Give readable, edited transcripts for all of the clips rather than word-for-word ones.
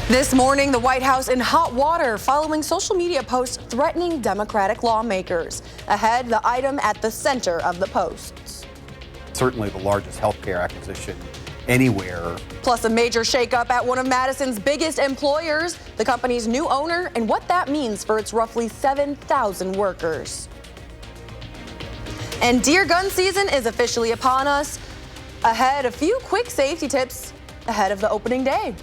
This morning, the White House in hot water following social media posts threatening Democratic lawmakers. Ahead, the item at the center of the posts. Certainly the largest healthcare acquisition anywhere. Plus a major shakeup at one of Madison's biggest employers, the company's new owner, and what that means for its roughly 7,000 workers. And deer gun season is officially upon us. Ahead, a few quick safety tips ahead of the opening day.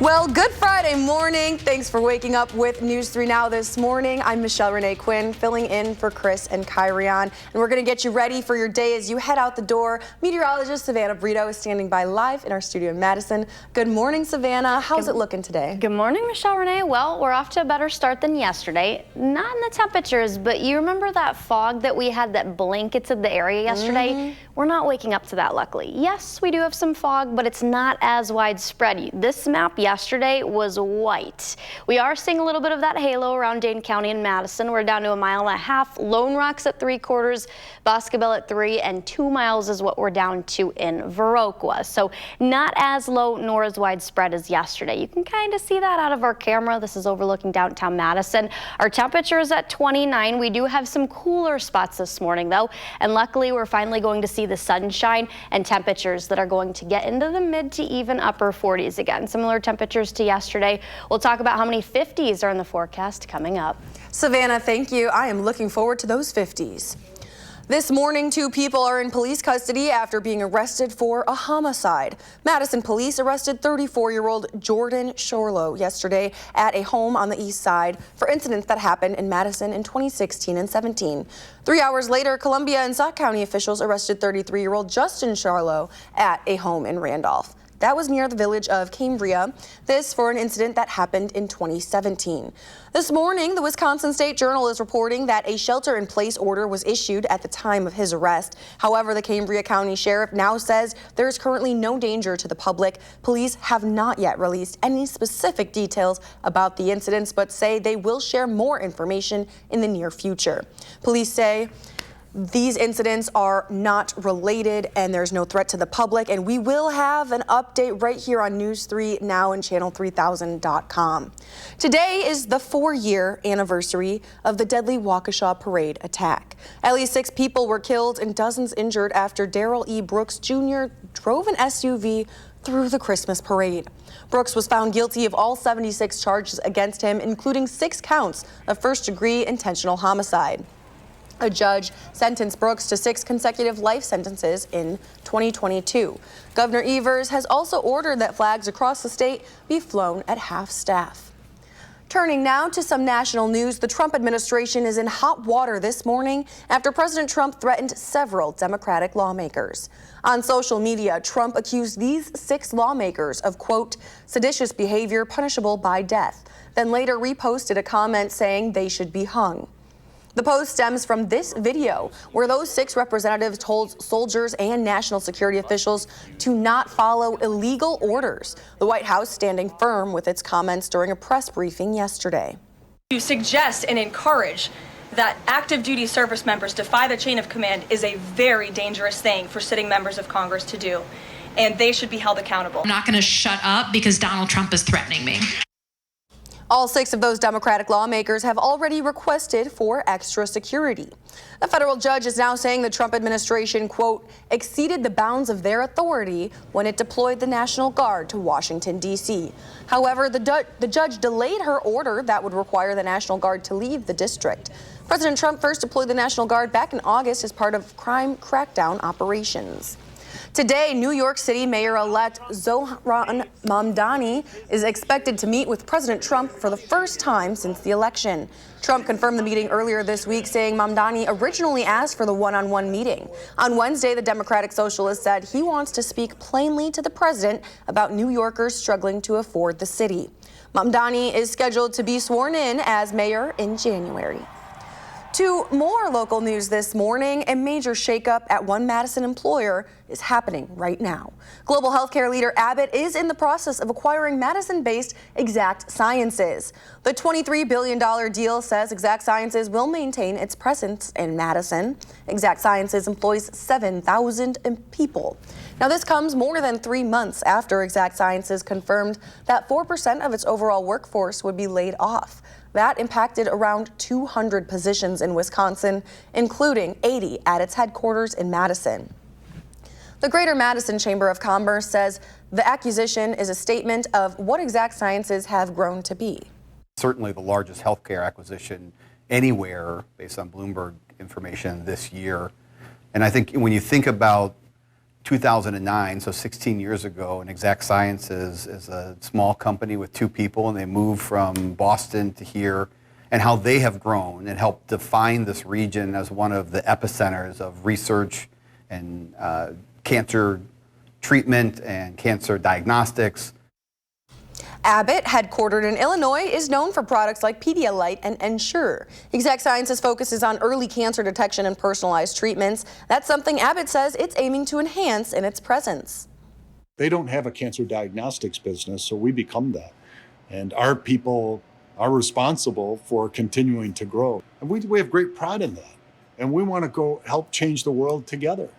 Well, good Friday morning. Thanks for waking up with News 3 Now this morning. I'm Michelle Renee Quinn, filling in for Chris and Kyrian. And we're going to get you ready for your day as you head out the door. Meteorologist Savannah Brito is standing by live in our studio in Madison. Good morning, Savannah. How's it looking today? Good morning, Michelle Renee. Well, we're off to a better start than yesterday. Not in the temperatures, but you remember that fog that we had that blanketed the area yesterday? We're not waking up to that, luckily. Yes, we do have some fog, but it's not as widespread. This map yesterday was white. We are seeing a little bit of that halo around Dane County and Madison. We're down to 1.5 miles. Lone Rock's at 3/4, Boscobel at 3, and 2 miles is what we're down to in Viroqua. So not as low nor as widespread as yesterday. You can kind of see that out of our camera. This is overlooking downtown Madison. Our temperature is at 29. We do have some cooler spots this morning, though, and luckily we're finally going to see the sunshine and temperatures that are going to get into the mid to even upper 40s again. Similar temperatures to yesterday. We'll talk about how many 50s are in the forecast coming up. Savannah, thank you. I am looking forward to those 50s. This morning, 2 people are in police custody after being arrested for a homicide. Madison police arrested 34-year-old Jordan Shorlow yesterday at a home on the east side for incidents that happened in Madison in 2016 and 17. 3 hours later, Columbia and Sauk County officials arrested 33-year-old Justin Shorlow at a home in Randolph. That was near the village of Cambria. This for an incident that happened in 2017. This morning, the Wisconsin State Journal is reporting that a shelter-in-place order was issued at the time of his arrest. However, the Cambria County Sheriff now says there is currently no danger to the public. Police have not yet released any specific details about the incidents, but say they will share more information in the near future. Police say these incidents are not related and there's no threat to the public, and we will have an update right here on News 3 Now and channel3000.com. Today is the 4-year anniversary of the deadly Waukesha parade attack. At least 6 people were killed and dozens injured after Darrell E. Brooks Jr. drove an SUV through the Christmas parade. Brooks was found guilty of all 76 charges against him, including 6 counts of first-degree intentional homicide. A judge sentenced Brooks to 6 consecutive life sentences in 2022. Governor Evers has also ordered that flags across the state be flown at half-staff. Turning now to some national news, the Trump administration is in hot water this morning after President Trump threatened several Democratic lawmakers. On social media, Trump accused these 6 lawmakers of, quote, seditious behavior punishable by death, then later reposted a comment saying they should be hung. The post stems from this video where those 6 representatives told soldiers and national security officials to not follow illegal orders. The White House standing firm with its comments during a press briefing yesterday. To suggest and encourage that active duty service members defy the chain of command is a very dangerous thing for sitting members of Congress to do, and they should be held accountable. I'm not going to shut up because Donald Trump is threatening me. All 6 of those Democratic lawmakers have already requested for extra security. A federal judge is now saying the Trump administration, quote, exceeded the bounds of their authority when it deployed the National Guard to Washington, D.C. However, the judge delayed her order that would require the National Guard to leave the district. President Trump first deployed the National Guard back in August as part of crime crackdown operations. Today, New York City Mayor-elect Zohran Mamdani is expected to meet with President Trump for the first time since the election. Trump confirmed the meeting earlier this week, saying Mamdani originally asked for the one-on-one meeting. On Wednesday, the Democratic Socialist said he wants to speak plainly to the president about New Yorkers struggling to afford the city. Mamdani is scheduled to be sworn in as mayor in January. To more local news this morning, a major shakeup at one Madison employer is happening right now. Global healthcare leader Abbott is in the process of acquiring Madison-based Exact Sciences. The $23 billion deal says Exact Sciences will maintain its presence in Madison. Exact Sciences employs 7,000 people. Now, this comes more than 3 months after Exact Sciences confirmed that 4% of its overall workforce would be laid off. That impacted around 200 positions in Wisconsin, including 80 at its headquarters in Madison. The Greater Madison Chamber of Commerce says the acquisition is a statement of what Exact Sciences have grown to be. Certainly the largest healthcare acquisition anywhere based on Bloomberg information this year. And I think when you think about 2009, so 16 years ago, and Exact Sciences is a small company with 2 people, and they moved from Boston to here, and how they have grown and helped define this region as one of the epicenters of research and cancer treatment and cancer diagnostics. Abbott, headquartered in Illinois, is known for products like Pedialyte and Ensure. Exact Sciences focuses on early cancer detection and personalized treatments. That's something Abbott says it's aiming to enhance in its presence. They don't have a cancer diagnostics business, so we become that. And our people are responsible for continuing to grow. And we have great pride in that. And we want to go help change the world together.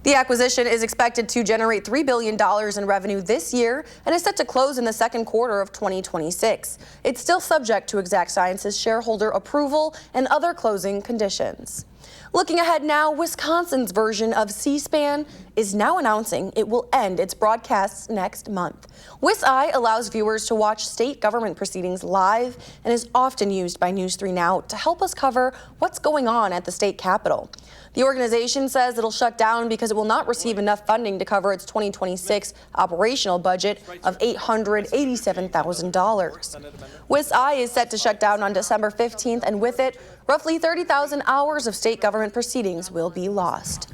The acquisition is expected to generate $3 billion in revenue this year and is set to close in the second quarter of 2026. It's still subject to Exact Sciences shareholder approval and other closing conditions. Looking ahead now, Wisconsin's version of C-SPAN is now announcing it will end its broadcasts next month. WISC-I allows viewers to watch state government proceedings live and is often used by News 3 Now to help us cover what's going on at the state capitol. The organization says it'll shut down because it will not receive enough funding to cover its 2026 operational budget of $887,000. WISC-I is set to shut down on December 15th, and with it, roughly 30,000 hours of state government proceedings will be lost.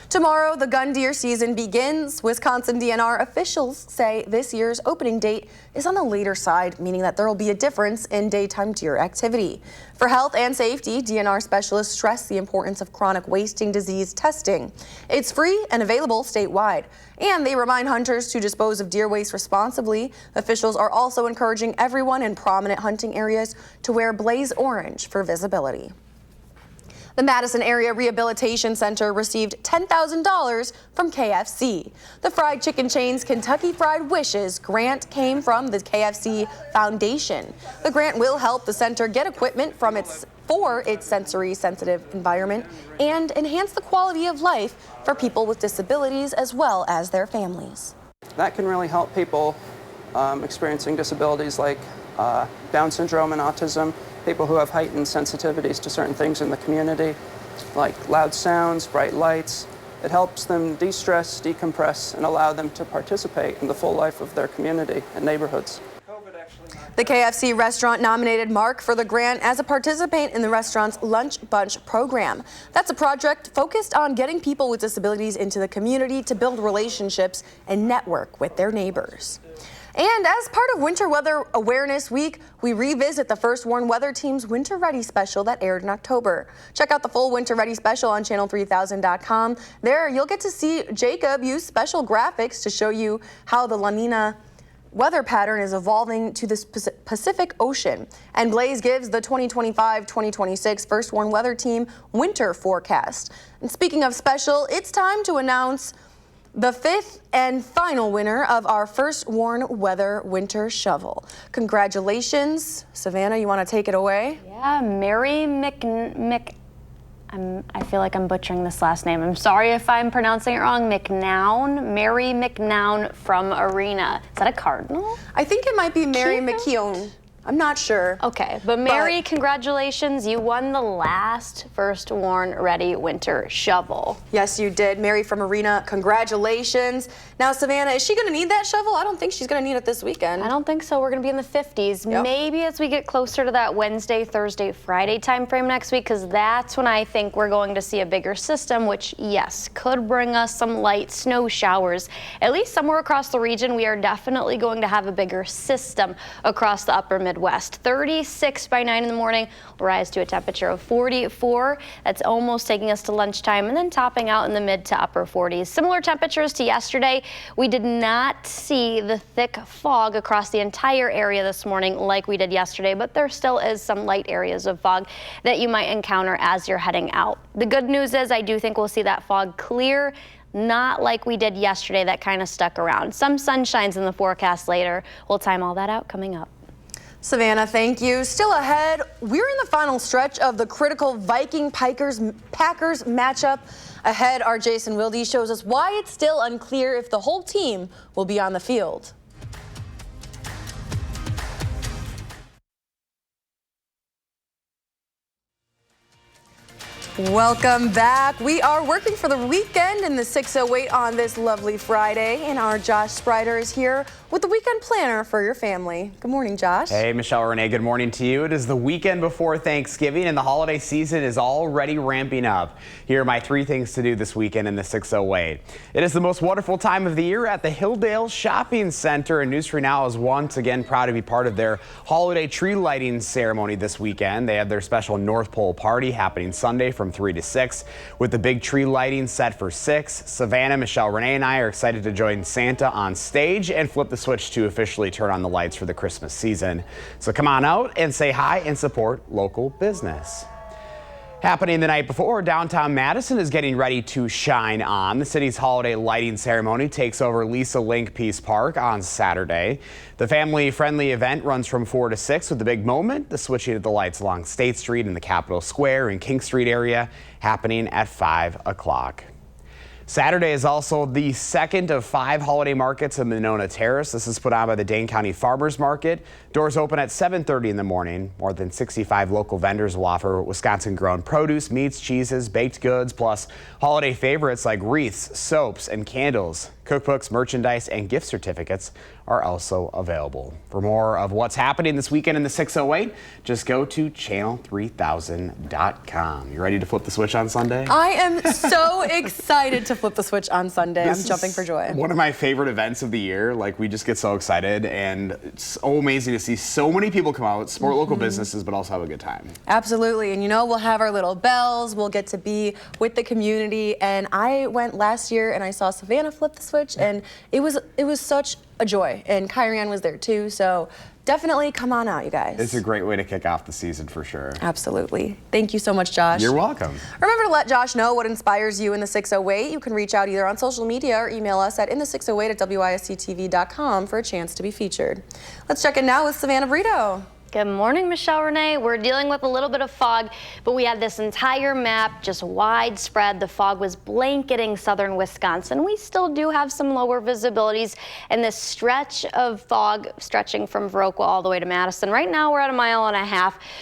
Tomorrow, the gun deer season begins. Wisconsin DNR officials say this year's opening date is on the later side, meaning that there will be a difference in daytime deer activity. For health and safety, DNR specialists stress the importance of chronic wasting disease testing. It's free and available statewide, and they remind hunters to dispose of deer waste responsibly. Officials are also encouraging everyone in prominent hunting areas to wear blaze orange for visibility. The Madison Area Rehabilitation Center received $10,000 from KFC. The fried chicken chain's Kentucky Fried Wishes grant came from the KFC Foundation. The grant will help the center get equipment for its sensory-sensitive environment and enhance the quality of life for people with disabilities as well as their families. That can really help people experiencing disabilities like Down syndrome and autism, people who have heightened sensitivities to certain things in the community, like loud sounds, bright lights. It helps them de-stress, decompress, and allow them to participate in the full life of their community and neighborhoods. The KFC restaurant nominated Mark for the grant as a participant in the restaurant's Lunch Bunch program. That's a project focused on getting people with disabilities into the community to build relationships and network with their neighbors. And as part of Winter Weather Awareness Week, we revisit the First Warn Weather Team's Winter Ready special that aired in October. Check out the full Winter Ready special on channel3000.com. There, you'll get to see Jacob use special graphics to show you how the La Nina weather pattern is evolving to the Pacific Ocean. And Blaze gives the 2025-2026 First Warn Weather Team winter forecast. And speaking of special, it's time to announce the 5th and final winner of our First Warn Weather Winter Shovel. Congratulations. Savannah, you want to take it away? Yeah, Mary I feel like I'm butchering this last name. I'm sorry if I'm pronouncing it wrong. Mary McNown from Arena. Is that a cardinal? I think it might be Mary McKeown. I'm not sure. Okay, but Mary, congratulations. You won the last First Warn Ready Winter Shovel. Yes, you did. Mary from Arena, congratulations. Now, Savannah, is she going to need that shovel? I don't think she's going to need it this weekend. I don't think so. We're going to be in the 50s. Yep. Maybe as we get closer to that Wednesday, Thursday, Friday time frame next week, because that's when I think we're going to see a bigger system, which, yes, could bring us some light snow showers. At least somewhere across the region, we are definitely going to have a bigger system across the upper Midwest. Midwest. 36 by 9 in the morning will rise to a temperature of 44. That's almost taking us to lunchtime and then topping out in the mid to upper 40s. Similar temperatures to yesterday. We did not see the thick fog across the entire area this morning like we did yesterday, but there still is some light areas of fog that you might encounter as you're heading out. The good news is I do think we'll see that fog clear, not like we did yesterday that kind of stuck around. Some sunshines in the forecast later. We'll time all that out coming up. Savannah, thank you. Still ahead, we're in the final stretch of the critical Viking-Packers matchup. Ahead, our Jason Wilde shows us why it's still unclear if the whole team will be on the field. Welcome back. We are working for the weekend in the 608 on this lovely Friday, and our Josh Sprider is here with the weekend planner for your family. Good morning, Josh. Hey, Michelle Renee, good morning to you. It is the weekend before Thanksgiving, and the holiday season is already ramping up. Here are my 3 things to do this weekend in the 608. It is the most wonderful time of the year at the Hilldale Shopping Center, and News 3 Now is once again proud to be part of their holiday tree lighting ceremony this weekend. They have their special North Pole party happening Sunday from 3 to 6, with the big tree lighting set for 6. Savannah, Michelle Renee, and I are excited to join Santa on stage and flip the switch to officially turn on the lights for the Christmas season. So come on out and say hi and support local business. Happening the night before, downtown Madison is getting ready to shine on. The city's holiday lighting ceremony takes over Lisa Link Peace Park on Saturday. The family-friendly event runs from 4 to 6 with the big moment, the switching of the lights along State Street in the Capitol Square and King Street area, happening at 5 o'clock. Saturday is also the second of 5 holiday markets in Monona Terrace. This is put on by the Dane County Farmers Market. Doors open at 7:30 in the morning. More than 65 local vendors will offer Wisconsin-grown produce, meats, cheeses, baked goods, plus holiday favorites like wreaths, soaps, and candles. Cookbooks, merchandise, and gift certificates are also available. For more of what's happening this weekend in the 608, just go to channel3000.com. You ready to flip the switch on Sunday? I am so excited to flip the switch on Sunday. I'm jumping for joy. One of my favorite events of the year. Like, we just get so excited, and it's so amazing to see so many people come out, support local businesses, but also have a good time. Absolutely. And you know, we'll have our little bells. We'll get to be with the community. And I went last year and I saw Savannah flip the switch, and it was such a joy. And Kyrian was there too. So definitely come on out, you guys. It's a great way to kick off the season for sure. Absolutely. Thank you so much, Josh. You're welcome. Remember to let Josh know what inspires you in the 608. You can reach out either on social media or email us at inthe608@WISC-TV.com for a chance to be featured. Let's check in now with Savannah Brito. Good morning, Michelle Renee. We're dealing with a little bit of fog, but we had this entire map just widespread. The fog was blanketing southern Wisconsin. We still do have some lower visibilities in this stretch of fog stretching from Viroqua all the way to Madison. Right now we're at 1.5 miles,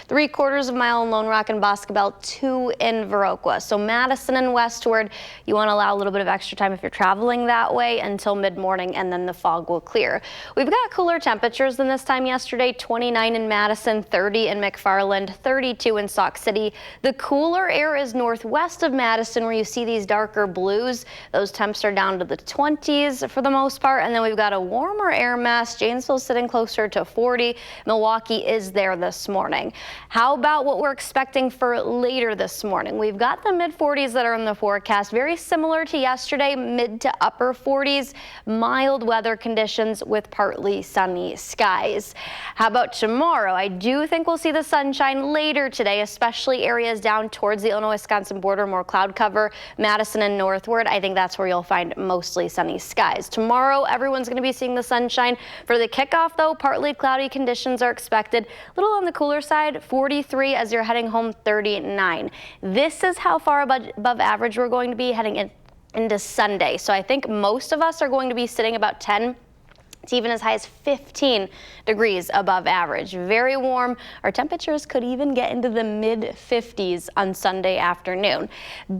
3/4 mile in Lone Rock and Boscobel, 2 in Viroqua. So Madison and westward, you want to allow a little bit of extra time if you're traveling that way until mid-morning, and then the fog will clear. We've got cooler temperatures than this time yesterday, 29 in Madison, 30 in McFarland, 32 in Sauk City. The cooler air is northwest of Madison, where you see these darker blues. Those temps are down to the 20s for the most part. And then we've got a warmer air mass. Janesville sitting closer to 40. Milwaukee is there this morning. How about what we're expecting for later this morning? We've got the mid-40s that are in the forecast, very similar to yesterday, mid to upper 40s, mild weather conditions with partly sunny skies. How about tomorrow? I do think we'll see the sunshine later today, especially areas down towards the Illinois-Wisconsin border, more cloud cover, Madison and northward. I think that's where you'll find mostly sunny skies. Tomorrow, everyone's going to be seeing the sunshine. For the kickoff, though, partly cloudy conditions are expected. A little on the cooler side, 43 as you're heading home, 39. This is how far above average we're going to be heading into Sunday. So I think most of us are going to be sitting about 10. It's even as high as 15 degrees above average. Very warm. Our temperatures could even get into the mid-50s on Sunday afternoon.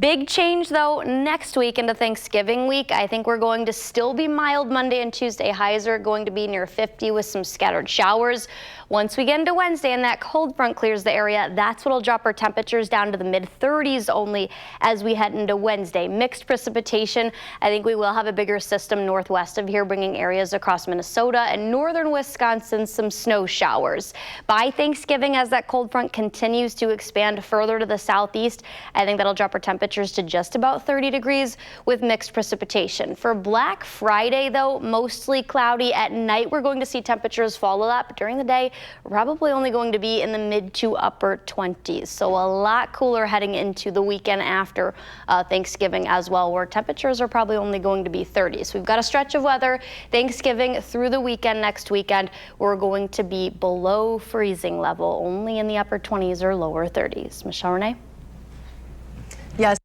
Big change, though, next week into Thanksgiving week. I think we're going to still be mild Monday and Tuesday. Highs are going to be near 50 with some scattered showers. Once we get into Wednesday and that cold front clears the area, that's what'll drop our temperatures down to the mid-30s only as we head into Wednesday. Mixed precipitation. I think we will have a bigger system northwest of here, bringing areas across Minnesota and northern Wisconsin some snow showers. By Thanksgiving, as that cold front continues to expand further to the southeast, I think that'll drop our temperatures to just about 30 degrees with mixed precipitation. For Black Friday, though, mostly cloudy. At night, we're going to see temperatures fall a lot, but during the day, probably only going to be in the mid to upper 20s. So a lot cooler heading into the weekend after Thanksgiving as well, where temperatures are probably only going to be 30. So we've got a stretch of weather Thanksgiving through the weekend. Next weekend, we're going to be below freezing level, only in the upper 20s or lower 30s. Michelle Renee? Yes.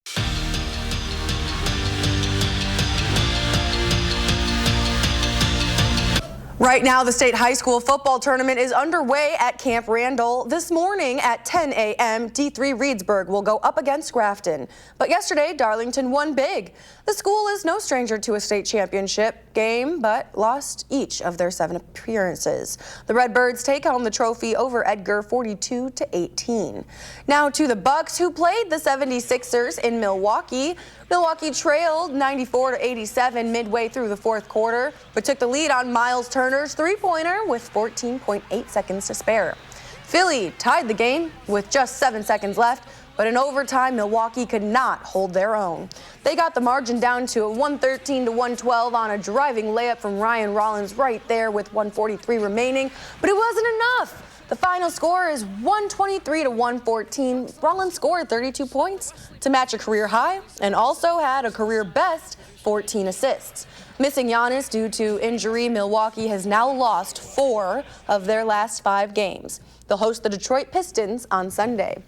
Right now, the state high school football tournament is underway at Camp Randall. This morning at 10 a.m., D3 Reedsburg will go up against Grafton. But yesterday, Darlington won big. The school is no stranger to a state championship game, but lost each of their 7 appearances. The Redbirds take home the trophy over Edgar 42-18. Now to the Bucks, who played the 76ers in Milwaukee. Milwaukee trailed 94-87 midway through the fourth quarter, but took the lead on Miles Turner's three-pointer with 14.8 seconds to spare. Philly tied the game with just 7 seconds left, but in overtime, Milwaukee could not hold their own. They got the margin down to 113-112 on a driving layup from Ryan Rollins right there with 1:43 remaining, but it wasn't enough. The final score is 123-114. Rollins scored 32 points to match a career high and also had a career best 14 assists. Missing Giannis due to injury, Milwaukee has now lost 4 of their last 5 games. They'll host the Detroit Pistons on Sunday.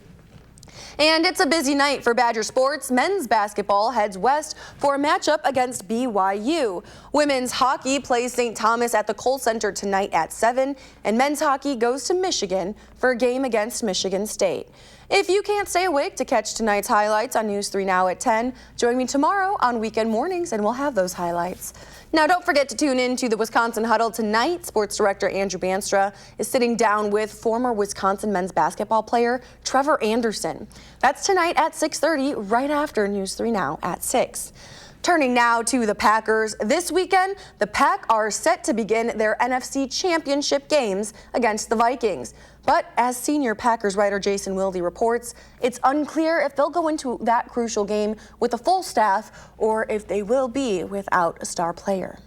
And it's a busy night for Badger sports. Men's basketball heads west for a matchup against BYU. Women's hockey plays St. Thomas at the Kohl Center tonight at 7, and men's hockey goes to Michigan for a game against Michigan State. If you can't stay awake to catch tonight's highlights on News 3 Now at 10, join me tomorrow on Weekend Mornings and we'll have those highlights. Now, don't forget to tune in to the Wisconsin Huddle tonight. Sports director Andrew Banstra is sitting down with former Wisconsin men's basketball player Trevor Anderson. That's tonight at 6:30, right after News 3 Now at 6. Turning now to the Packers. This weekend, the Pack are set to begin their NFC Championship games against the Vikings. But as senior Packers writer Jason Wilde reports, it's unclear if they'll go into that crucial game with a full staff or if they will be without a star player.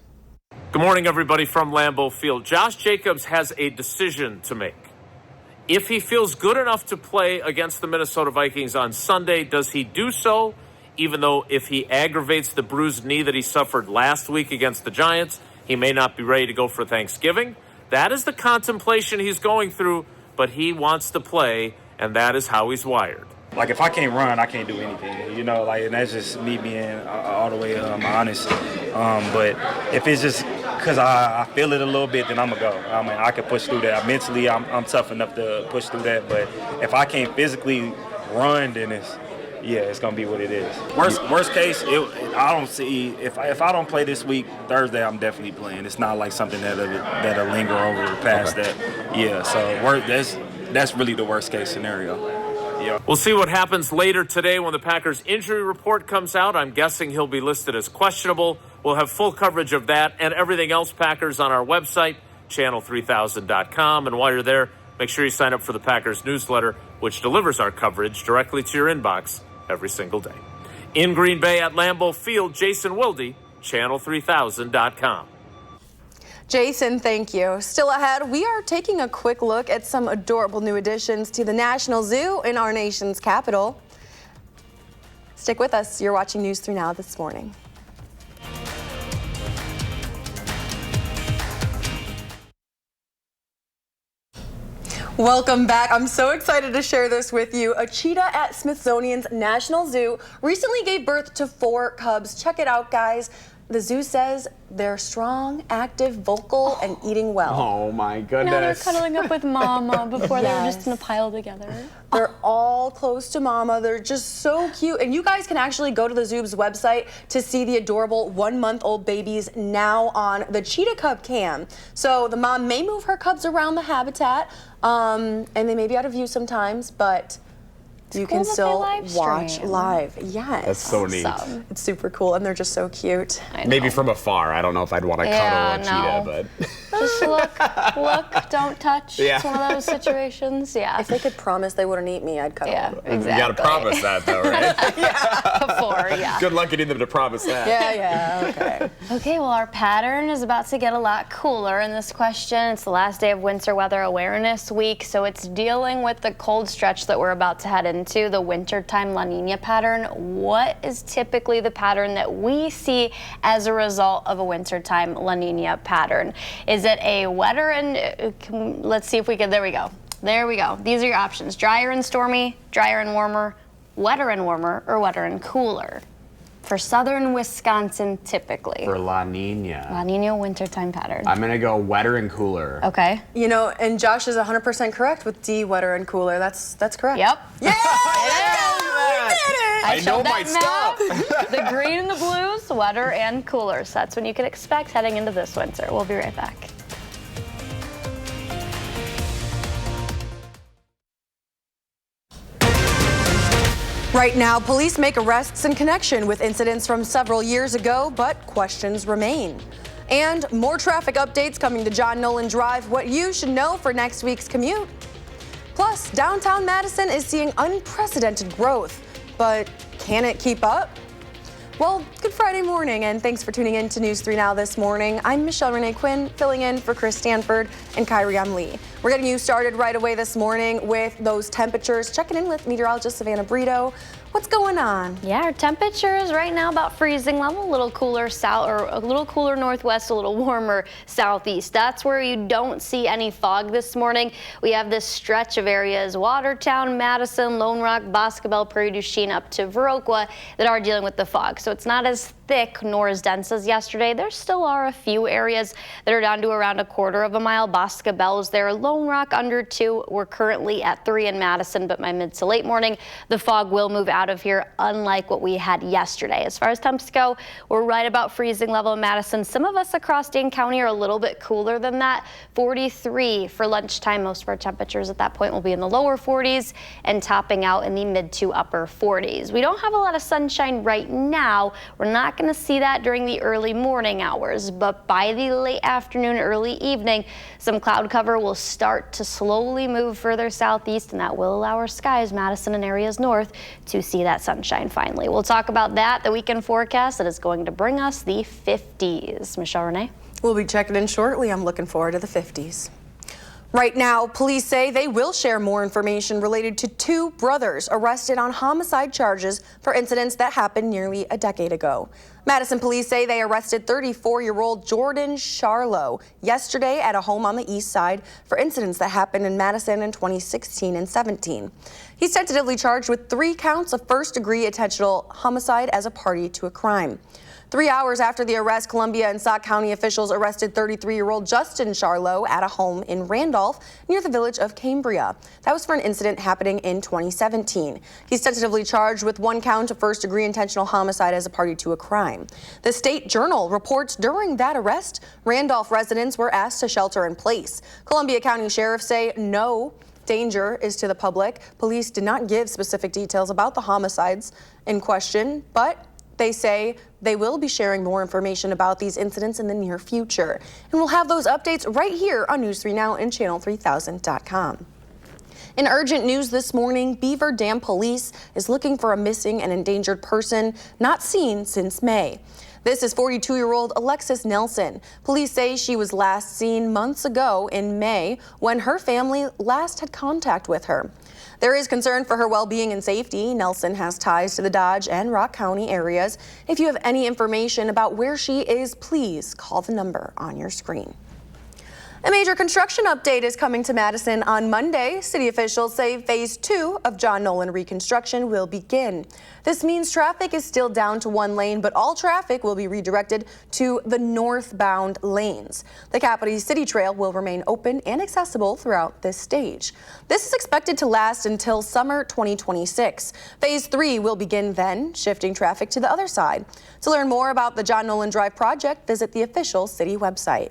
Good morning, everybody from Lambeau Field. Josh Jacobs has a decision to make. If he feels good enough to play against the Minnesota Vikings on Sunday, does he do so? Even though if he aggravates the bruised knee that he suffered last week against the Giants, he may not be ready to go for Thanksgiving. That is the contemplation he's going through, but he wants to play, and that is how he's wired. Like, if I can't run, I can't do anything, you know, like, and that's just me being all the way honest. But if it's just because I feel it a little bit, then I'm going to go. I mean, I can push through that. Mentally, I'm tough enough to push through that. But if I can't physically run, then it's going to be what it is. Worst case, I don't see, if I don't play this week, Thursday, I'm definitely playing. It's not like something that'll linger over past that. Yeah, so that's really the worst case scenario. Yeah. We'll see what happens later today when the Packers injury report comes out. I'm guessing he'll be listed as questionable. We'll have full coverage of that and everything else Packers on our website, channel3000.com. And while you're there, make sure you sign up for the Packers newsletter, which delivers our coverage directly to your inbox every single day. In Green Bay at Lambeau Field, Jason Wilde, channel3000.com. Jason, thank you. Still ahead, we are taking a quick look at some adorable new additions to the National Zoo in our nation's capital. Stick with us. You're watching News 3 Now this morning. Welcome back. I'm so excited to share this with you. A cheetah at Smithsonian's National Zoo recently gave birth to 4 cubs. Check it out, guys. the zoo says they're strong, active, vocal, and eating well. Oh my goodness. Now they're cuddling up with Mama before they were just in a pile together. They're all close to Mama. They're just so cute. And you guys can actually go to the zoo's website to see the adorable 1-month-old babies now on the Cheetah Cub cam. So the mom may move her cubs around the habitat, and they may be out of view sometimes, but you can still watch live. Yes. That's so neat. It's super cool, and they're just so cute. Maybe from afar. I don't know if I'd want to cuddle a cheetah, but just look, don't touch. Yeah. It's one of those situations. Yeah. If they could promise they wouldn't eat me, I'd cuddle. Yeah, exactly. You got to promise that, though, right? Before, yeah. Good luck getting them to promise that. Yeah, okay. Okay, well, our pattern is about to get a lot cooler in this question. It's the last day of Winter Weather Awareness Week, so it's dealing with the cold stretch that we're about to head into, the wintertime La Nina pattern. What is typically the pattern that we see as a result of a wintertime La Nina pattern? Is it a wetter and, let's see if we can, there we go. There we go. These are your options. Drier and stormy, drier and warmer, wetter and warmer, or wetter and cooler. For southern Wisconsin, typically. For La Nina. La Nina wintertime pattern. I'm going to go wetter and cooler. Okay. You know, and Josh is 100% correct with D, wetter and cooler. That's correct. Yep. Yeah! I know my stuff. The green and the blues, wetter and cooler. So that's when you can expect heading into this winter. We'll be right back. Right now, police make arrests in connection with incidents from several years ago, but questions remain. And more traffic updates coming to John Nolan Drive, what you should know for next week's commute. Plus, downtown Madison is seeing unprecedented growth, but can it keep up? Well, good Friday morning, and thanks for tuning in to News 3 Now this morning. I'm Michelle Renee Quinn, filling in for Chris Stanford and Kyrie Lee. We're getting you started right away this morning with those temperatures. Checking in with meteorologist Savannah Brito. What's going on? Yeah, our temperature is right now about freezing level, a little cooler south, or a little cooler northwest, a little warmer southeast. That's where you don't see any fog this morning. We have this stretch of areas, Watertown, Madison, Lone Rock, Boscobel, Prairie du Chien up to Viroqua, that are dealing with the fog. So it's not as thick nor as dense as yesterday. There still are a few areas that are down to around 1/4 of a mile. Boscobel's there, Lone Rock under 2. We're currently at 3 in Madison, but by mid to late morning, the fog will move out of here, unlike what we had yesterday. As far as temps go, we're right about freezing level in Madison. Some of us across Dane County are a little bit cooler than that. 43 for lunchtime. Most of our temperatures at that point will be in the lower 40s and topping out in the mid to upper 40s. We don't have a lot of sunshine right now. We're not going to see that during the early morning hours, but by the late afternoon, early evening, some cloud cover will start to slowly move further southeast, and that will allow our skies, Madison and areas north, to see that sunshine finally. We'll talk about that, the weekend forecast that is going to bring us the 50s. Michelle Renee? We'll be checking in shortly. I'm looking forward to the 50s. Right now, police say they will share more information related to 2 brothers arrested on homicide charges for incidents that happened nearly a decade ago. Madison police say they arrested 34-year-old Jordan Charlo yesterday at a home on the east side for incidents that happened in Madison in 2016 and 17. He's tentatively charged with 3 counts of first-degree intentional homicide as a party to a crime. 3 hours after the arrest, Columbia and Sauk County officials arrested 33-year-old Justin Charlo at a home in Randolph near the village of Cambria. That was for an incident happening in 2017. He's tentatively charged with 1 count of first-degree intentional homicide as a party to a crime. The State Journal reports during that arrest, Randolph residents were asked to shelter in place. Columbia County sheriffs say no danger is to the public. Police did not give specific details about the homicides in question, but they say they will be sharing more information about these incidents in the near future. And we'll have those updates right here on News 3 Now and channel3000.com. In urgent news this morning, Beaver Dam Police is looking for a missing and endangered person not seen since May. This is 42-year-old Alexis Nelson. Police say she was last seen months ago in May when her family last had contact with her. There is concern for her well-being and safety. Nelson has ties to the Dodge and Rock County areas. If you have any information about where she is, please call the number on your screen. A major construction update is coming to Madison on Monday. City officials say phase 2 of John Nolan reconstruction will begin. This means traffic is still down to one lane, but all traffic will be redirected to the northbound lanes. The Capitol City Trail will remain open and accessible throughout this stage. This is expected to last until summer 2026. Phase 3 will begin then, shifting traffic to the other side. To learn more about the John Nolan Drive project, visit the official city website.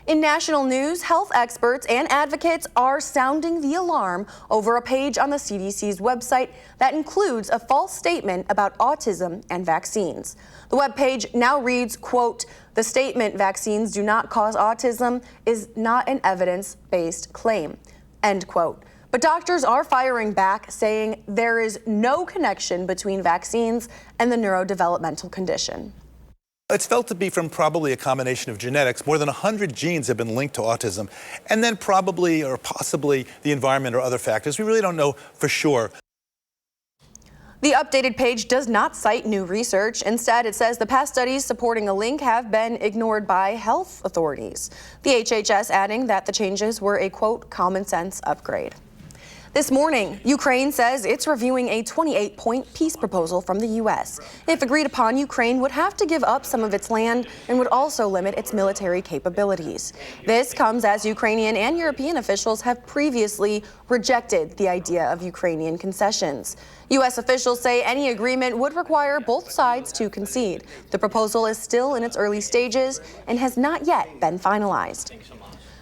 In national news, health experts and advocates are sounding the alarm over a page on the CDC's website that includes a false statement about autism and vaccines. The webpage now reads, quote, "The statement vaccines do not cause autism is not an evidence-based claim," end quote. But doctors are firing back, saying there is no connection between vaccines and the neurodevelopmental condition. It's felt to be from probably a combination of genetics. More than 100 genes have been linked to autism, and then probably or possibly the environment or other factors. We really don't know for sure. The updated page does not cite new research. Instead, it says the past studies supporting a link have been ignored by health authorities. The HHS adding that the changes were a, quote, common sense upgrade. This morning, Ukraine says it's reviewing a 28-point peace proposal from the U.S. If agreed upon, Ukraine would have to give up some of its land and would also limit its military capabilities. This comes as Ukrainian and European officials have previously rejected the idea of Ukrainian concessions. U.S. officials say any agreement would require both sides to concede. The proposal is still in its early stages and has not yet been finalized.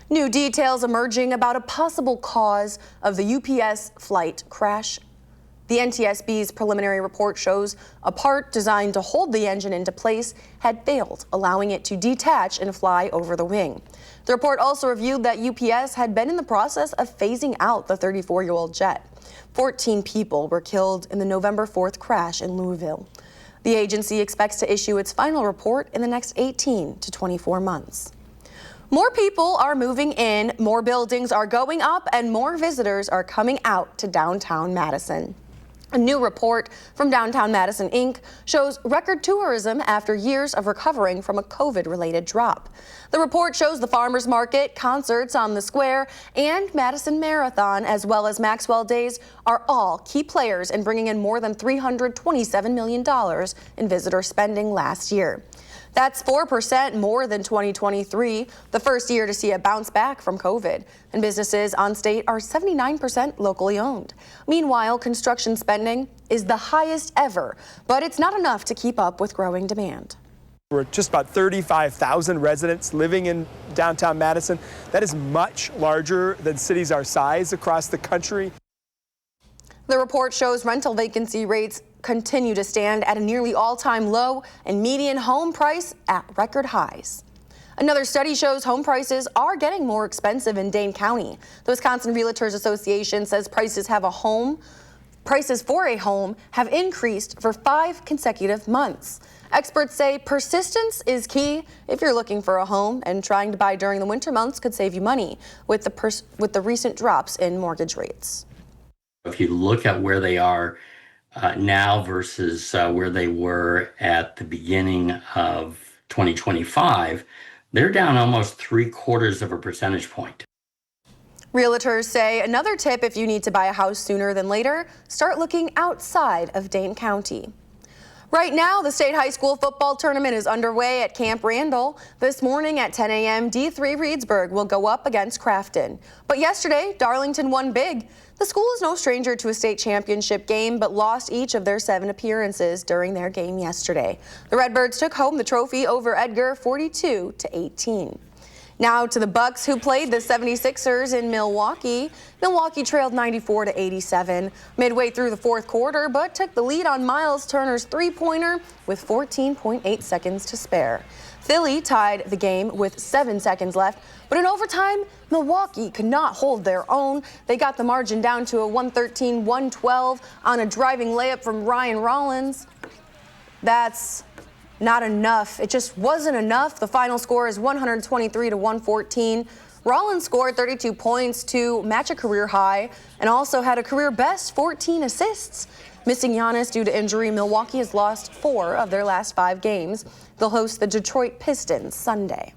New details emerging about a possible cause of the UPS flight crash. The NTSB's preliminary report shows a part designed to hold the engine into place had failed, allowing it to detach and fly over the wing. The report also revealed that UPS had been in the process of phasing out the 34-year-old jet. 14 people were killed in the November 4th crash in Louisville. The agency expects to issue its final report in the next 18 to 24 months. More people are moving in, more buildings are going up, and more visitors are coming out to downtown Madison. A new report from Downtown Madison, Inc. shows record tourism after years of recovering from a COVID-related drop. The report shows the Farmers Market, concerts on the square, and Madison Marathon, as well as Maxwell Days, are all key players in bringing in more than $327 million in visitor spending last year. That's 4% more than 2023, the first year to see a bounce back from COVID. And businesses on state are 79% locally owned. Meanwhile, construction spending is the highest ever, but it's not enough to keep up with growing demand. We're just about 35,000 residents living in downtown Madison. That is much larger than cities our size across the country. The report shows rental vacancy rates continue to stand at a nearly all-time low and median home price at record highs. Another study shows home prices are getting more expensive in Dane County. The Wisconsin Realtors Association says prices for a home have increased for 5 consecutive months. Experts say persistence is key if you're looking for a home, and trying to buy during the winter months could save you money with the recent drops in mortgage rates. If you look at where they are now versus where they were at the beginning of 2025, they're down almost 0.75 percentage point. Realtors say another tip if you need to buy a house sooner than later, start looking outside of Dane County. Right now, the state high school football tournament is underway at Camp Randall. This morning at 10 a.m., D3 Reedsburg will go up against Crafton. But yesterday, Darlington won big. The school is no stranger to a state championship game, but lost each of their 7 appearances during their game yesterday. The Redbirds took home the trophy over Edgar 42-18. Now to the Bucks, who played the 76ers in Milwaukee. Milwaukee trailed 94-87 midway through the fourth quarter, but took the lead on Miles Turner's three-pointer with 14.8 seconds to spare. Philly tied the game with 7 seconds left, but in overtime, Milwaukee could not hold their own. They got the margin down to a 113-112 on a driving layup from Ryan Rollins. That's not enough. It just wasn't enough. The final score is 123-114. Rollins scored 32 points to match a career high and also had a career best 14 assists. Missing Giannis due to injury, Milwaukee has lost 4 of their last 5 games. They'll host the Detroit Pistons Sunday.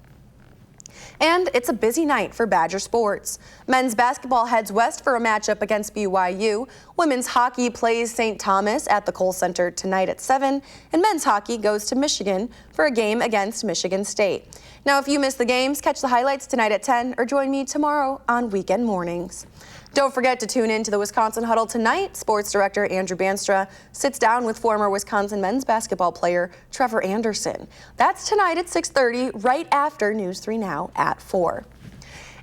And it's a busy night for Badger sports. Men's basketball heads west for a matchup against BYU. Women's hockey plays St. Thomas at the Kohl Center tonight at 7. And men's hockey goes to Michigan for a game against Michigan State. Now, if you missed the games, catch the highlights tonight at 10 or join me tomorrow on Weekend Mornings. Don't forget to tune in to the Wisconsin Huddle tonight. Sports Director Andrew Banstra sits down with former Wisconsin men's basketball player Trevor Anderson. That's tonight at 6:30, right after News 3 Now at 4.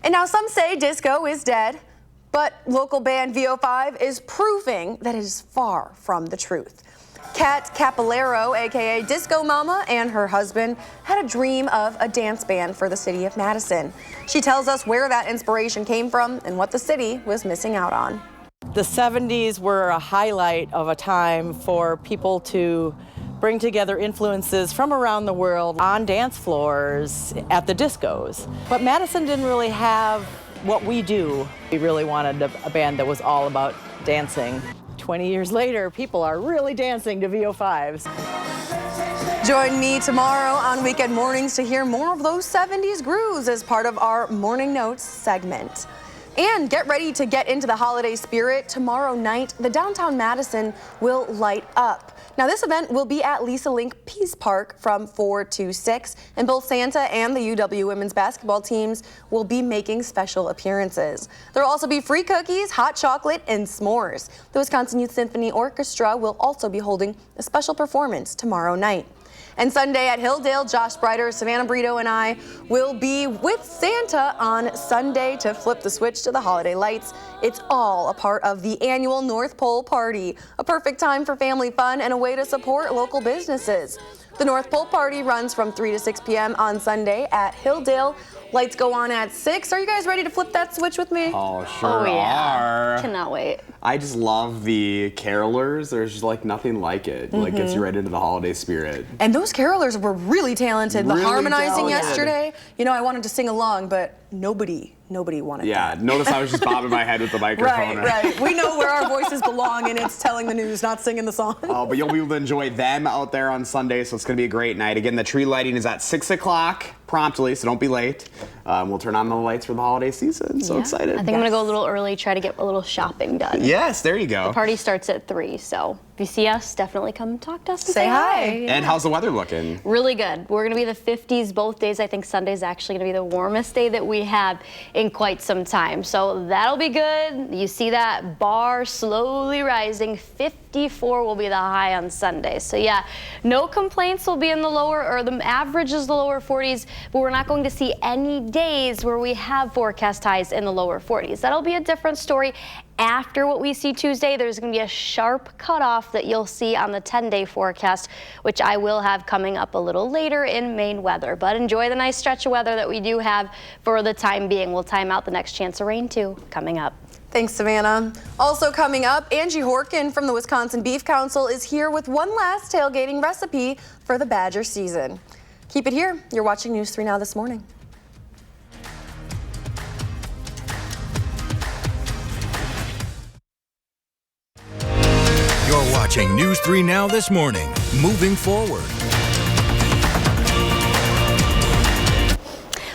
And now some say disco is dead, but local band VO5 is proving that it is far from the truth. Kat Capillero, aka Disco Mama, and her husband had a dream of a dance band for the city of Madison. She tells us where that inspiration came from and what the city was missing out on. The 70s were a highlight of a time for people to bring together influences from around the world on dance floors at the discos. But Madison didn't really have what we do. We really wanted a band that was all about dancing. 20 years later, people are really dancing to VO5s. Join me tomorrow on Weekend Mornings to hear more of those 70s grooves as part of our Morning Notes segment. And get ready to get into the holiday spirit. Tomorrow night, the downtown Madison will light up. Now, this event will be at Lisa Link Peace Park from 4 to 6, and both Santa and the UW women's basketball teams will be making special appearances. There will also be free cookies, hot chocolate, and s'mores. The Wisconsin Youth Symphony Orchestra will also be holding a special performance tomorrow night. And Sunday at Hilldale, Josh Brighter, Savannah Brito, and I will be with Santa on Sunday to flip the switch to the holiday lights. It's all a part of the annual North Pole Party, a perfect time for family fun and a way to support local businesses. The North Pole Party runs from 3 to 6 p.m. on Sunday at Hilldale. Lights go on at 6. Are you guys ready to flip that switch with me? Oh, sure are. Cannot wait. I just love the carolers. There's just like nothing like it. Like gets you right into the holiday spirit. And those carolers were really talented. Really the harmonizing talented. yesterday, you know, I wanted to sing along, but nobody wanted that. Notice I was just bobbing my head with the microphone. Right. We know where our voices belong, and it's telling the news, not singing the song. Oh, but you'll be able to enjoy them out there on Sunday, so it's going to be a great night. Again, the tree lighting is at 6 o'clock promptly, so don't be late. We'll turn on the lights for the holiday season. So excited. I think I'm going to go a little early, try to get a little shopping done. Yes, there you go. The party starts at 3, so if you see us, definitely come talk to us and Say hi. And how's the weather looking? Really good. We're going to be in the 50s both days. I think Sunday's actually going to be the warmest day that we have in quite some time. So that'll be good. You see that bar slowly rising. 54 will be the high on Sunday. So yeah, no complaints will be in the lower, or the average is the lower 40s, but we're not going to see any days where we have forecast highs in the lower 40s. That'll be a different story. After what we see Tuesday, there's going to be a sharp cutoff that you'll see on the 10-day forecast, which I will have coming up a little later in Maine weather. But enjoy the nice stretch of weather that we do have for the time being. We'll time out the next chance of rain, too, coming up. Thanks, Savannah. Also coming up, Angie Horkin from the Wisconsin Beef Council is here with one last tailgating recipe for the Badger season. Keep it here. You're watching News 3 Now this morning. You're watching News 3 Now this morning. Moving forward.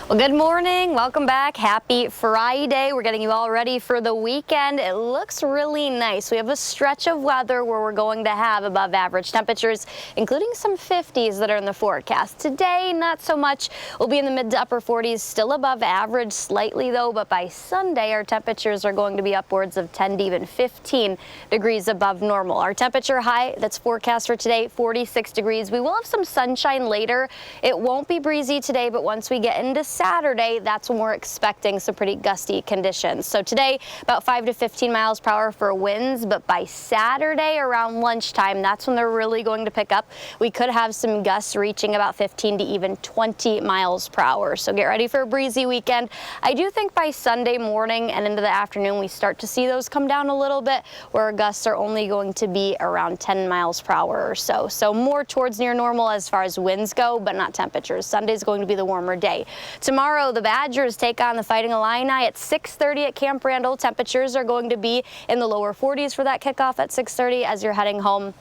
Well, good morning. Welcome back. Happy Friday. We're getting you all ready for the weekend. It looks really nice. We have a stretch of weather where we're going to have above average temperatures, including some 50s that are in the forecast. Today, not so much. We'll be in the mid to upper 40s, still above average slightly though, but by Sunday, our temperatures are going to be upwards of 10 to even 15 degrees above normal. Our temperature high that's forecast for today, 46 degrees. We will have some sunshine later. It won't be breezy today, but once we get into Saturday, that's when we're expecting some pretty gusty conditions. So today, about 5 to 15 miles per hour for winds, but by Saturday around lunchtime, that's when they're really going to pick up. We could have some gusts reaching about 15 to even 20 miles per hour. So get ready for a breezy weekend. I do think by Sunday morning and into the afternoon, we start to see those come down a little bit, where gusts are only going to be around 10 miles per hour or so. So more towards near normal as far as winds go, but not temperatures. Sunday's going to be the warmer day. Tomorrow, the Badgers take on the Fighting Illini at 6:30 at Camp Randall. Temperatures are going to be in the lower 40s for that kickoff at 6:30 as you're heading home.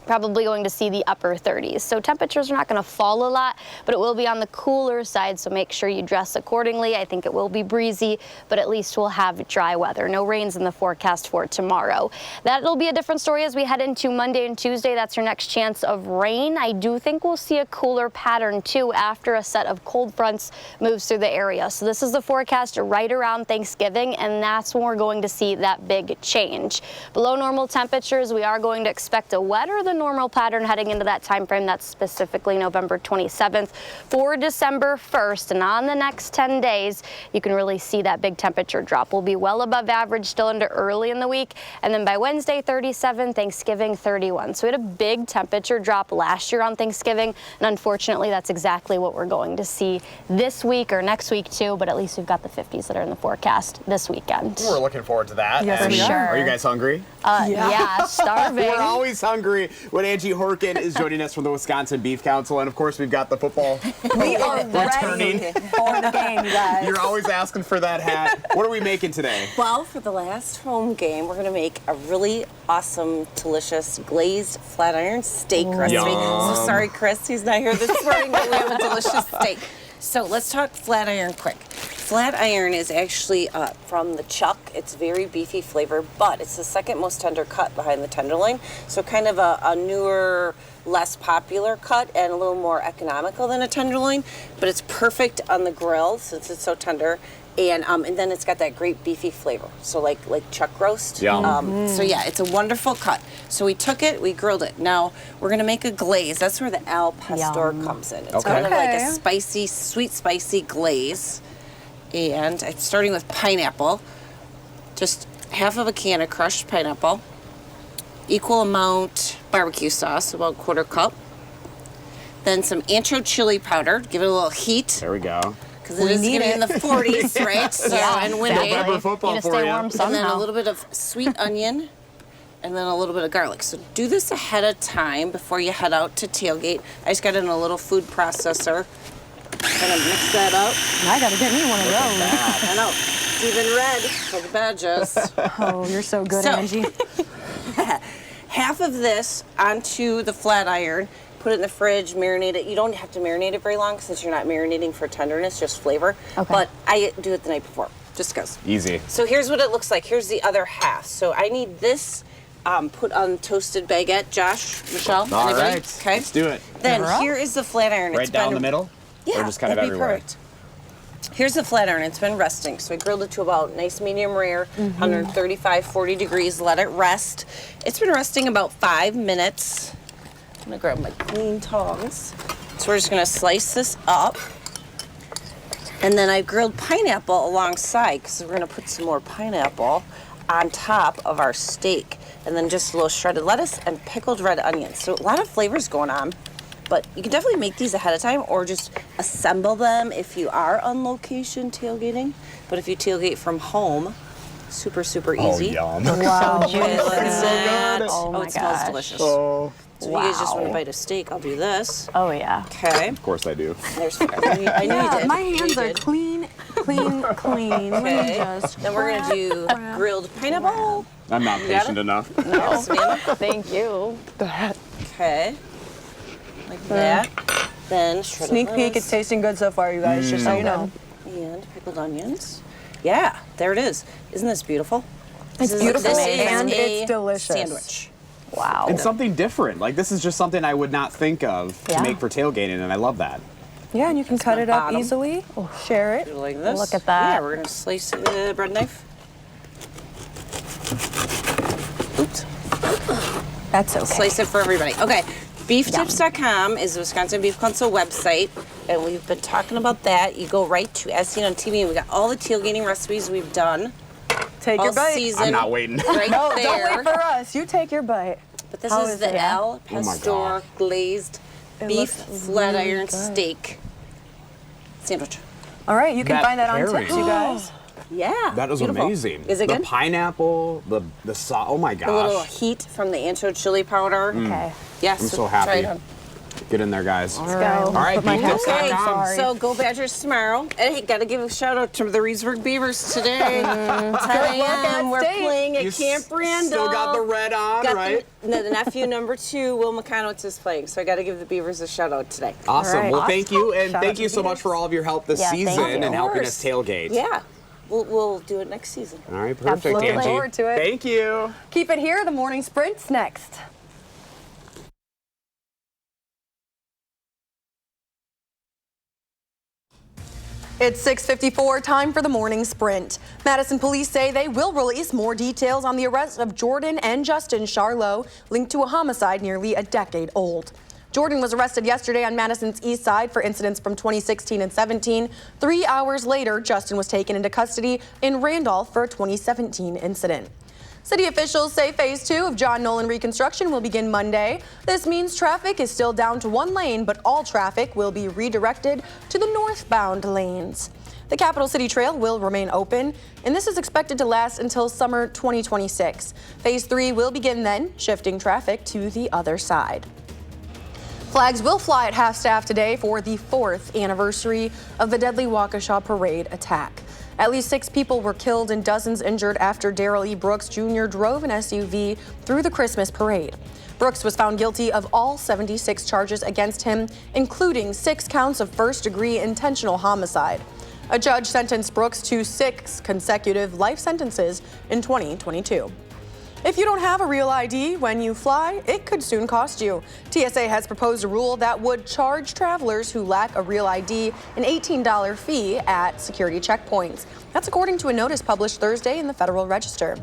probably going to see the upper 30s. So temperatures are not going to fall a lot, but it will be on the cooler side, so make sure you dress accordingly. I think it will be breezy, but at least we'll have dry weather. No rains in the forecast for tomorrow. That'll be a different story as we head into Monday and Tuesday. That's your next chance of rain. I do think we'll see a cooler pattern too after a set of cold fronts moves through the area. So this is the forecast right around Thanksgiving, and that's when we're going to see that big change. Below normal temperatures, we are going to expect a wetter than normal pattern heading into that time frame. That's specifically November 27th for December 1st. And on the next 10 days, you can really see that big temperature drop. We'll be well above average still into early in the week. And then by Wednesday, 37, Thanksgiving, 31. So we had a big temperature drop last year on Thanksgiving. And unfortunately, that's exactly what we're going to see this week or next week too. But at least we've got the 50s that are in the forecast this weekend. We're looking forward to that. Yes, we are. Are you guys hungry? Yeah, starving. We're always hungry when Angie Horkin is joining us from the Wisconsin Beef Council. And of course, we've got the football. We are returning ready for the game, you guys. You're always asking for that hat. What are we making today? Well, for the last home game, we're going to make a really awesome, delicious glazed flat iron steak recipe. Yum. So sorry, Chris, he's not here this morning, but we have a delicious steak. So let's talk flat iron quick. Flat iron is actually from the chuck. It's very beefy flavor, but it's the second most tender cut behind the tenderloin. So kind of a newer, less popular cut and a little more economical than a tenderloin, but it's perfect on the grill since it's so tender. And then it's got that great beefy flavor, so like chuck roast. Yum. So yeah, it's a wonderful cut. So we took it, we grilled it. Now we're gonna make a glaze. That's where the al pastor comes in. It's kind of like a spicy, sweet, spicy glaze. And I'm starting with pineapple. Just half of a can of crushed pineapple. Equal amount barbecue sauce, about 1/4 cup. Then some ancho chili powder. Give it a little heat. There we go. Because it is going to be in the 40s, right? So, and windy. Football for stay you. warm somehow. And then a little bit of sweet onion, and then a little bit of garlic. So do this ahead of time before you head out to tailgate. I just got it in a little food processor. Gonna mix that up. I gotta get me one of those. I know. It's even red for the badges. Oh, you're so good, Angie. Half of this onto the flat iron. Put it in the fridge, marinate it. You don't have to marinate it very long since you're not marinating for tenderness, just flavor. Okay. But I do it the night before, just because. Easy. So here's what it looks like. Here's the other half. So I need this put on toasted baguette. Josh, Michelle, All anybody? right. Okay. Let's do it. Then here is the flat iron. Right down the middle? Yeah, or just kind of that'd be everywhere? perfect. Here's the flat iron. It's been resting. So I grilled it to about nice medium rare, 135, 40 degrees. Let it rest. It's been resting about 5 minutes. I'm gonna grab my clean tongs. So we're just gonna slice this up. And then I grilled pineapple alongside because we're gonna put some more pineapple on top of our steak. And then just a little shredded lettuce and pickled red onions. So a lot of flavors going on. But you can definitely make these ahead of time or just assemble them if you are on location tailgating. But if you tailgate from home, super, super easy. Oh, yum. Wow. Okay, let's So add. Oh it smells gosh. delicious. Oh, So if you guys just want to bite a steak, I'll do this. Oh yeah. Okay. of course I do. There's, I knew you did. My I knew hands you are did. clean. Let me Okay. just. Then we're gonna do grilled pineapple. I'm not You got patient it? enough. No. Savannah? Thank you. Okay. Like that. Then shredded Sneak peek, lettuce. it's tasting good so far, you guys, just so you know. And pickled onions. Yeah, there it is. Isn't this beautiful? It's This is- beautiful this is and a it's delicious. Sandwich. Wow. And something different. Like, this is just something I would not think of to make for tailgating, and I love that. Yeah, and you can cut it up bottom. easily. Share it. Do it like this. Look at that. Yeah, we're gonna slice it with a bread knife. Oops. That's okay. Slice it for everybody. Okay. BeefTips.com is the Wisconsin Beef Council website, and we've been talking about that. You go right to As Seen on TV, and we got all the tailgating recipes we've done Take all your bite. season. I'm not waiting. Right No, there. don't wait for us. You take your bite. But this How is is the it? al Oh my pastor God. glazed It beef looks flat really iron good. steak sandwich. All right, you can That find that on pairing. tips, you guys. Yeah. That is beautiful. amazing. Is it the good? pineapple, the sauce. Oh my gosh. The little heat from the ancho chili powder. Okay. Yes. I'm so happy. Try it on. Get in there, guys. Let's go. All right, Okay, so go Badgers tomorrow. Hey, got to give a shout out to the Reedsburg Beavers today. 10 a.m. We're playing at Camp Randall. Still got the red on, right? The nephew number 2, Will McConowitz, is playing, so I got to give the Beavers a shout out today. Awesome. Well, thank you, and thank you so much for all of your help this season and helping us tailgate. Yeah. We'll do it next season. All right, perfect, Absolutely. Angie. Look forward to it. Thank you. Keep it here. The morning sprint's next. It's 6:54, time for the morning sprint. Madison police say they will release more details on the arrest of Jordan and Justin Charlo, linked to a homicide nearly a decade old. Jordan was arrested yesterday on Madison's east side for incidents from 2016 and 17. 3 hours later, Justin was taken into custody in Randolph for a 2017 incident. City officials say phase 2 of John Nolan reconstruction will begin Monday. This means traffic is still down to 1 lane, but all traffic will be redirected to the northbound lanes. The Capital City Trail will remain open, and this is expected to last until summer 2026. Phase 3 will begin then, shifting traffic to the other side. Flags will fly at half-staff today for the 4th anniversary of the deadly Waukesha parade attack. At least 6 people were killed and dozens injured after Darrell E. Brooks Jr. drove an SUV through the Christmas parade. Brooks was found guilty of all 76 charges against him, including 6 counts of first-degree intentional homicide. A judge sentenced Brooks to 6 consecutive life sentences in 2022. If you don't have a real ID when you fly, it could soon cost you. TSA has proposed a rule that would charge travelers who lack a real ID an $18 fee at security checkpoints. That's according to a notice published Thursday in the Federal Register.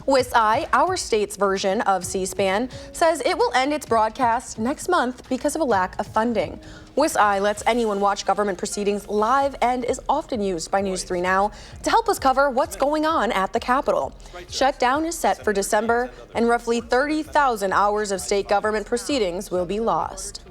WISC-TV, our state's version of C-SPAN, says it will end its broadcast next month because of a lack of funding. WISC-TV lets anyone watch government proceedings live and is often used by News 3 Now to help us cover what's going on at the Capitol. Shutdown is set for December, and roughly 30,000 hours of state government proceedings will be lost.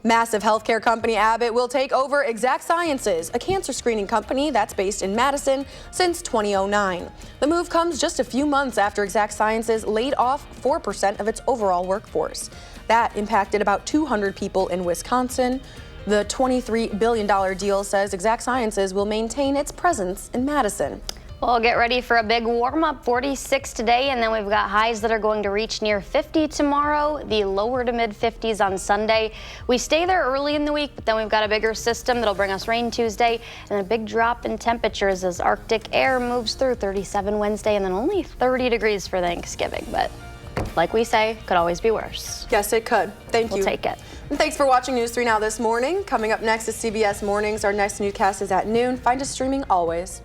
Massive healthcare company Abbott will take over Exact Sciences, a cancer screening company that's based in Madison since 2009. The move comes just a few months after Exact Sciences laid off 4% of its overall workforce. That impacted about 200 people in Wisconsin. The $23 billion deal says Exact Sciences will maintain its presence in Madison. Well, get ready for a big warm-up, 46 today, and then we've got highs that are going to reach near 50 tomorrow, the lower to mid-50s on Sunday. We stay there early in the week, but then we've got a bigger system that'll bring us rain Tuesday, and a big drop in temperatures as Arctic air moves through. 37 Wednesday, and then only 30 degrees for Thanksgiving, but like we say, could always be worse. Yes, it could. Thank you. We'll take it. And thanks for watching News 3 Now this morning. Coming up next is CBS Mornings. Our next newscast is at noon. Find us streaming always.